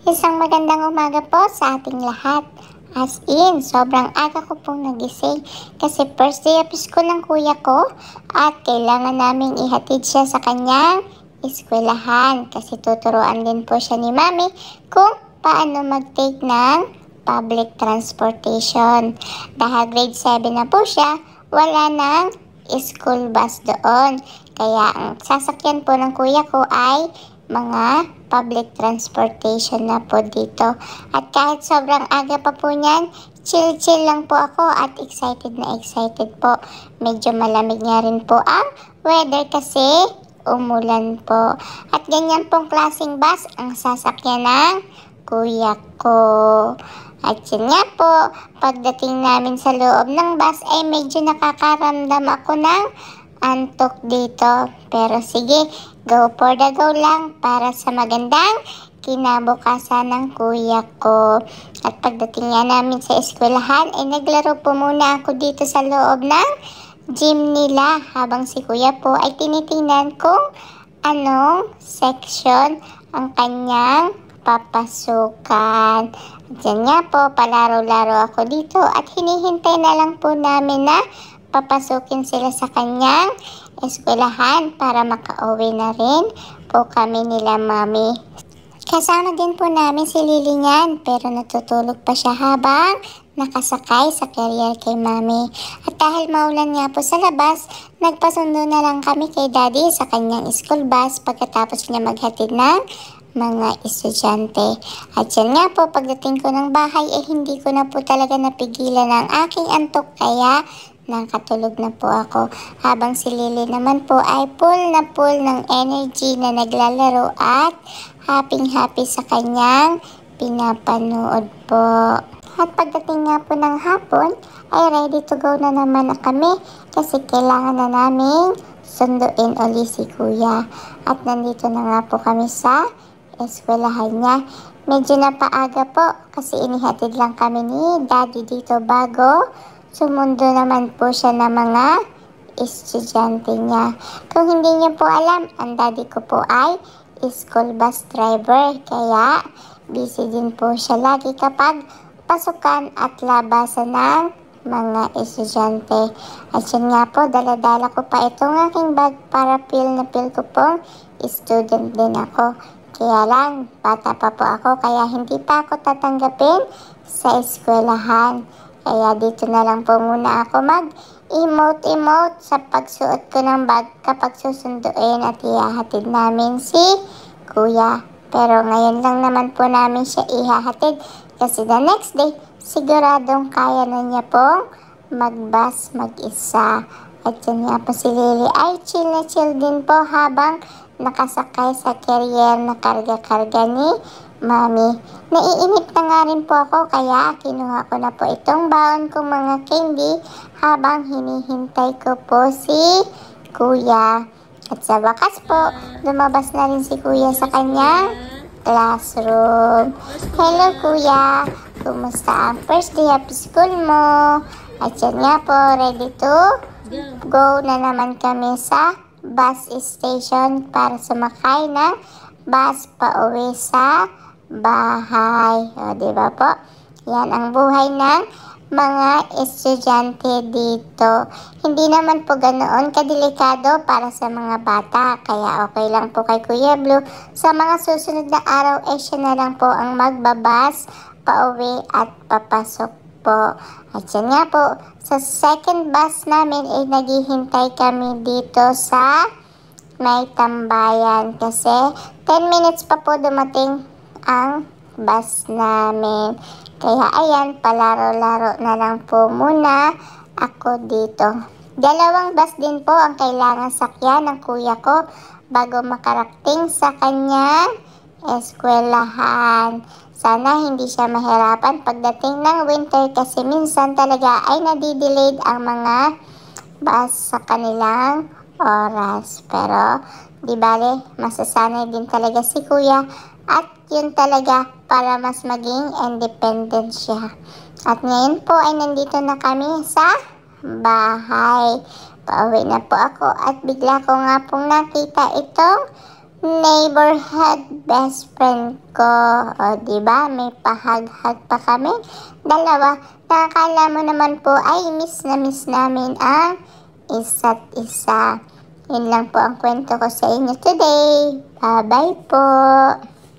Isang magandang umaga po sa ating lahat. As in, sobrang aga ko pong nagising kasi first day of school ng kuya ko at kailangan naming ihatid siya sa kanyang eskwelahan kasi tuturuan din po siya ni mami kung paano mag-take ng public transportation. Dahil grade 7 na po siya, wala nang school bus doon. Kaya ang sasakyan po ng kuya ko ay mga public transportation na po dito. At kahit sobrang aga pa po niyan, chill-chill lang po ako at excited na excited po. Medyo malamig nga rin po ang weather kasi umulan po. At ganyan pong klaseng bus ang sasakyan ng kuya ko. At yun nga po, pagdating namin sa loob ng bus ay medyo nakakaramdam ako ng antok dito. Pero sige, go for the go lang para sa magandang kinabukasan ng kuya ko. At pagdating nga namin sa eskwelahan ay naglaro po muna ako dito sa loob ng gym nila habang si kuya po ay tinitingnan kung anong section ang kanyang papasukan. Diyan nga po, palaro-laro ako dito at hinihintay na lang po namin na papasukin sila sa kanyang eskwelahan para makauwi na rin po kami nila mami. Kasama din po namin si Lily niyan pero natutulog pa siya habang nakasakay sa carrier kay mami. At dahil maulan nga po sa labas, nagpasundo na lang kami kay daddy sa kanyang school bus pagkatapos niya maghatid ng mga estudyante. At yan nga po, pagdating ko ng bahay ay hindi ko na po talaga napigilan ang aking antok kaya nakatulog na po ako. Habang si Lily naman po ay full ng energy na naglalaro at happy sa kanyang pinapanood po. At pagdating nga po ng hapon ay ready to go na naman na kami kasi kailangan na naming sunduin uli si kuya. At nandito na nga po kami sa eskwelahan niya. Medyo napaaga po kasi inihatid lang kami ni daddy dito bago sumundo naman po siya ng mga estudyante niya. Kung hindi niyo po alam, ang daddy ko po ay school bus driver. Kaya busy din po siya lagi kapag pasukan at labasan ng mga estudyante. At yun nga po, dala-dala ko pa itong aking bag para feel ko pong student din ako. Kaya lang, bata pa po ako kaya hindi pa ako tatanggapin sa eskwelahan. Kaya dito na lang po muna ako mag-emote sa pagsuot ko ng bag kapag susunduin at ihahatid namin si kuya. Pero ngayon lang naman po namin siya ihahatid kasi the next day, siguradong kaya na niya pong mag-bus mag-isa. At yun nga po si Lily ay chill na chill din po habang nakasakay sa carrier na karga-karga ni mami. Naiinip na nga rin po ako kaya kinuha ko na po itong baon kong mga candy habang hinihintay ko po si kuya. At sa wakas po, lumabas na rin si kuya sa kanyang classroom. Hello kuya, kumusta ang first day of school mo? At yan nga po, ready to go na naman kami sa bus station para sumakay ng bus pa uwi sa bahay. O, diba po? Yan ang buhay ng mga estudyante dito. Hindi naman po ganoon kadelikado para sa mga bata. Kaya okay lang po kay Kuya Blue. Sa mga susunod na araw, siya na lang po ang magbabas pauwi at papasok po. At yan nga po, sa second bus namin ay naghihintay kami dito sa may tambayan kasi 10 minutes pa po dumating ang bus namin. Kaya ayan, palaro-laro na lang po muna ako dito. Dalawang bus din po ang kailangan sakyan ng kuya ko bago makarating sa kanyang eskwelahan. Sana hindi siya mahirapan pagdating ng winter kasi minsan talaga ay nadidelayed ang mga bus sa kanilang oras. Pero di bale, masasanay din talaga si kuya at yun talaga para mas maging independent siya. At ngayon po ay nandito na kami sa bahay. Pauwi na po ako at bigla ko nga pong nakita itong neighborhood best friend ko. O, diba? May pahag-hag pa kami. Dalawa. Nakakala mo naman po ay miss na miss namin ang isa't isa. Yun lang po ang kwento ko sa inyo today. Bye-bye po.